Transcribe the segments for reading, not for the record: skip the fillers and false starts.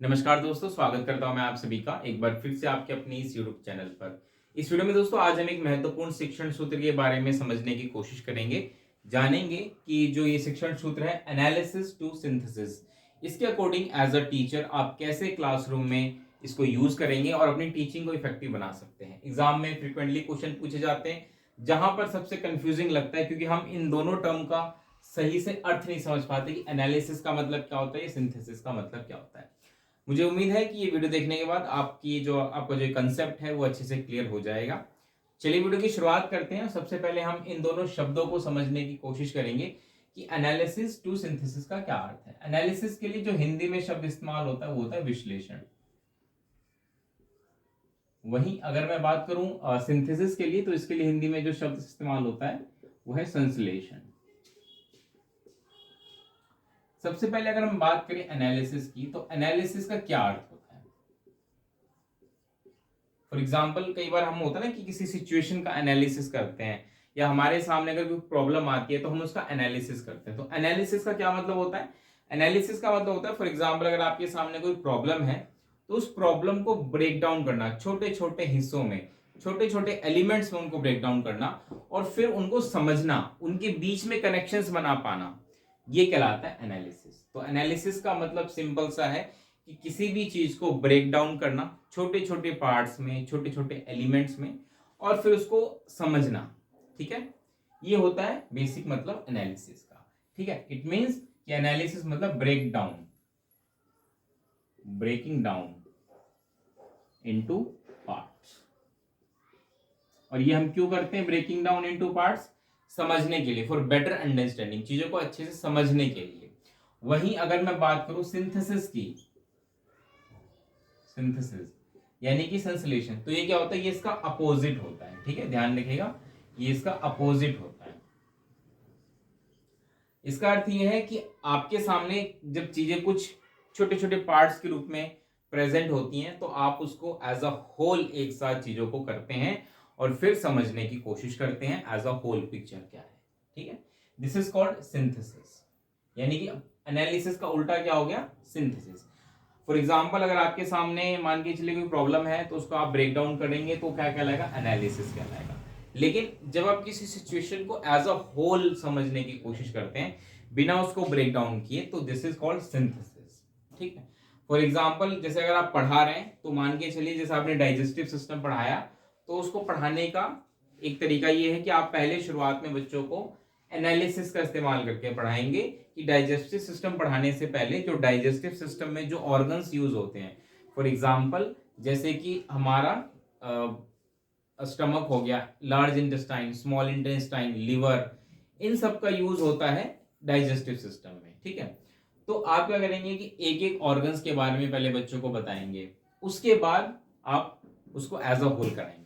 नमस्कार दोस्तों, स्वागत करता हूं मैं आप सभी का एक बार फिर से आपके अपने इस यूट्यूब चैनल पर। इस वीडियो में दोस्तों आज हम एक महत्वपूर्ण शिक्षण सूत्र के बारे में समझने की कोशिश करेंगे। जानेंगे कि जो ये शिक्षण सूत्र है एनालिसिस टू सिंथेसिस, इसके अकॉर्डिंग एज अ टीचर आप कैसे क्लासरूम में इसको यूज करेंगे और अपनी टीचिंग को इफेक्टिव बना सकते हैं। एग्जाम में फ्रिक्वेंटली क्वेश्चन पूछे जाते हैं जहां पर सबसे कंफ्यूजिंग लगता है क्योंकि हम इन दोनों टर्म का सही से अर्थ नहीं समझ पाते कि एनालिसिस का मतलब क्या होता है, सिंथेसिस का मतलब क्या होता है। मुझे उम्मीद है कि ये वीडियो देखने के बाद आपका जो कंसेप्ट है वो अच्छे से क्लियर हो जाएगा। चलिए वीडियो की शुरुआत करते हैं। सबसे पहले हम इन दोनों शब्दों को समझने की कोशिश करेंगे कि एनालिसिस टू सिंथेसिस का क्या अर्थ है। एनालिसिस के लिए जो हिंदी में शब्द इस्तेमाल होता है वो होता है विश्लेषण। वहीं अगर मैं बात करूं सिंथेसिस के लिए, तो इसके लिए हिंदी में जो शब्द इस्तेमाल होता है वो है संश्लेषण। सबसे पहले अगर हम बात करें एनालिसिस की, तो एनालिसिस का क्या अर्थ होता है। फॉर एग्जाम्पल कई बार हम होता है ना कि किसी सिचुएशन का एनालिसिस करते हैं या हमारे सामने अगर कोई प्रॉब्लम आती है तो हम उसका एनालिसिस करते हैं। तो एनालिसिस का क्या मतलब होता है? एनालिसिस का मतलब होता है फॉर एग्जाम्पल अगर आपके सामने कोई प्रॉब्लम है तो उस प्रॉब्लम को ब्रेक डाउन करना, छोटे छोटे हिस्सों में, छोटे छोटे एलिमेंट्स में उनको ब्रेक डाउन करना और फिर उनको समझना, उनके बीच में कनेक्शंस बना पाना, ये कहलाता है एनालिसिस। तो एनालिसिस का मतलब सिंपल सा है कि किसी भी चीज को ब्रेक डाउन करना छोटे छोटे पार्ट्स में, छोटे छोटे एलिमेंट्स में, और फिर उसको समझना। ठीक है, ये होता है बेसिक मतलब एनालिसिस का। ठीक है, इट मींस कि एनालिसिस मतलब break down, breaking down into parts. और ये हम क्यों करते हैं ब्रेकिंग डाउन इनटू पार्ट्स? समझने के लिए, फॉर बेटर अंडरस्टैंडिंग, चीजों को अच्छे से समझने के लिए। वहीं अगर मैं बात करूं सिंथेसिस की, सिंथेसिस यानी कि संश्लेषण, तो ये क्या होता है? ये इसका अपोजिट होता है। ठीक है, ध्यान रखिएगा, ये इसका अपोजिट होता है। इसका अर्थ ये है कि आपके सामने जब चीजें कुछ छोटे छोटे पार्ट्स के रूप में प्रेजेंट होती हैं तो आप उसको एज अ होल एक साथ चीजों को करते हैं और फिर समझने की कोशिश करते हैं एज अ होल पिक्चर क्या है। ठीक है, दिस इज कॉल्ड सिंथेसिस। यानी कि एनालिसिस का उल्टा क्या हो गया? सिंथेसिस। फॉर एग्जाम्पल अगर आपके सामने मान के चलिए कोई प्रॉब्लम है तो उसको आप ब्रेक डाउन करेंगे तो क्या कहलाएगा? एनालिसिस कहलाएगा। लेकिन जब आप किसी सिचुएशन को एज अ होल समझने की कोशिश करते हैं बिना उसको ब्रेक डाउन किए, तो दिस इज कॉल्ड सिंथेसिस। ठीक है, फॉर एग्जाम्पल जैसे अगर आप पढ़ा रहे हैं तो मान के चलिए जैसे आपने डाइजेस्टिव सिस्टम पढ़ाया, तो उसको पढ़ाने का एक तरीका ये है कि आप पहले शुरुआत में बच्चों को एनालिसिस का इस्तेमाल करके पढ़ाएंगे कि डाइजेस्टिव सिस्टम पढ़ाने से पहले जो डाइजेस्टिव सिस्टम में जो ऑर्गन्स यूज होते हैं, फॉर एग्जाम्पल जैसे कि हमारा स्टमक हो गया, large intestine, small intestine, liver, इन सब का यूज होता है डाइजेस्टिव सिस्टम में। ठीक है, तो आप क्या करेंगे कि एक एक ऑर्गन्स के बारे में पहले बच्चों को बताएंगे, उसके बाद आप उसको एज अ होल कराएंगे।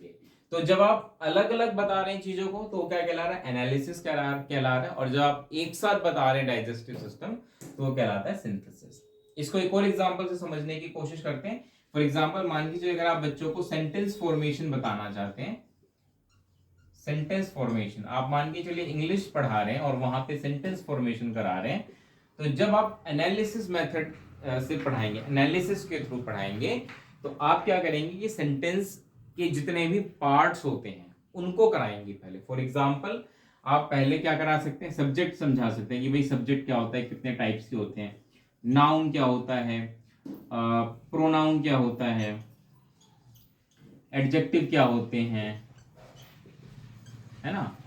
तो जब आप अलग अलग बता रहे हैं चीजों को तो क्या कहला रहा है? एनालिसिस कहला रहा है। और जब आप एक साथ बता रहे हैं डाइजेस्टिव सिस्टम तो वो कहलाता है सिंथेसिस। इसको एक और एग्जांपल से समझने की कोशिश करते हैं। फॉर एग्जांपल मान लीजिए अगर आप बच्चों को सेंटेंस फॉर्मेशन बताना चाहते हैं, सेंटेंस फॉर्मेशन आप मान के चलिए इंग्लिश पढ़ा रहे हैं और वहां पे सेंटेंस फॉर्मेशन करा रहे हैं, तो जब आप एनालिसिस मेथड से पढ़ाएंगे, एनालिसिस के थ्रू पढ़ाएंगे, तो आप क्या करेंगे कि सेंटेंस के जितने भी पार्ट्स होते हैं उनको कराएंगे पहले। फॉर एग्जांपल आप पहले क्या करा सकते हैं? सब्जेक्ट समझा सकते हैं कि भाई सब्जेक्ट क्या होता है, कितने टाइप्स के होते हैं, नाउन क्या होता है, प्रोनाउन क्या होता है, एडजेक्टिव क्या होते हैं, है ना,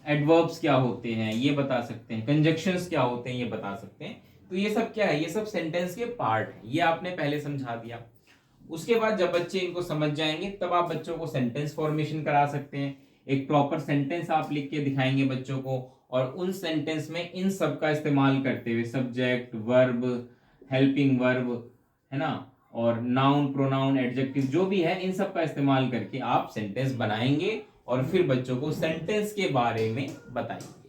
एडवर्ब्स क्या होते हैं ये बता सकते हैं, कंजक्शंस क्या होते हैं ये बता सकते हैं। तो ये सब क्या है? ये सब सेंटेंस के पार्ट है, ये आपने पहले समझा दिया। उसके बाद जब बच्चे इनको समझ जाएंगे तब आप बच्चों को सेंटेंस फॉर्मेशन करा सकते हैं। एक प्रॉपर सेंटेंस आप लिख के दिखाएंगे बच्चों को और उन सेंटेंस में इन सब का इस्तेमाल करते हुए सब्जेक्ट, वर्ब, हेल्पिंग वर्ब, है ना, और नाउन, प्रोनाउन, एडजेक्टिव जो भी है इन सब का इस्तेमाल करके आप सेंटेंस बनाएंगे और फिर बच्चों को सेंटेंस के बारे में बताएंगे।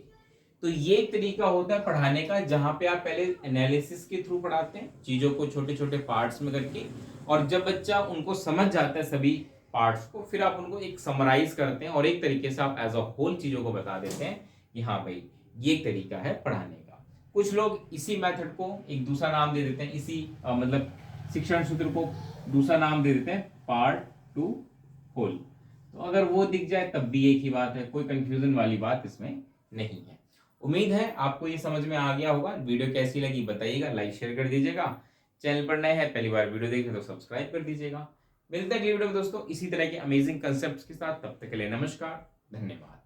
तो ये एक तरीका होता है पढ़ाने का जहां पे आप पहले एनालिसिस के थ्रू पढ़ाते हैं चीजों को छोटे छोटे पार्ट्स में करके, और जब बच्चा उनको समझ जाता है सभी पार्ट्स को, फिर आप उनको एक समराइज करते हैं और एक तरीके से आप एज अ होल चीजों को बता देते हैं कि हाँ भाई ये एक तरीका है पढ़ाने का। कुछ लोग इसी मेथड को एक दूसरा नाम दे देते हैं, इसी मतलब शिक्षण सूत्र को दूसरा नाम दे देते हैं पार्ट टू होल। तो अगर वो दिख जाए तब भी एक ही बात है, कोई कंफ्यूजन वाली बात इसमें नहीं है। उम्मीद है आपको ये समझ में आ गया होगा। वीडियो कैसी लगी बताइएगा, लाइक शेयर कर दीजिएगा। चैनल पर नए हैं, पहली बार वीडियो देखें तो सब्सक्राइब कर दीजिएगा। मिलते हैं अगली वीडियो में दोस्तों इसी तरह के अमेजिंग कंसेप्ट्स के साथ। तब तक के लिए नमस्कार, धन्यवाद।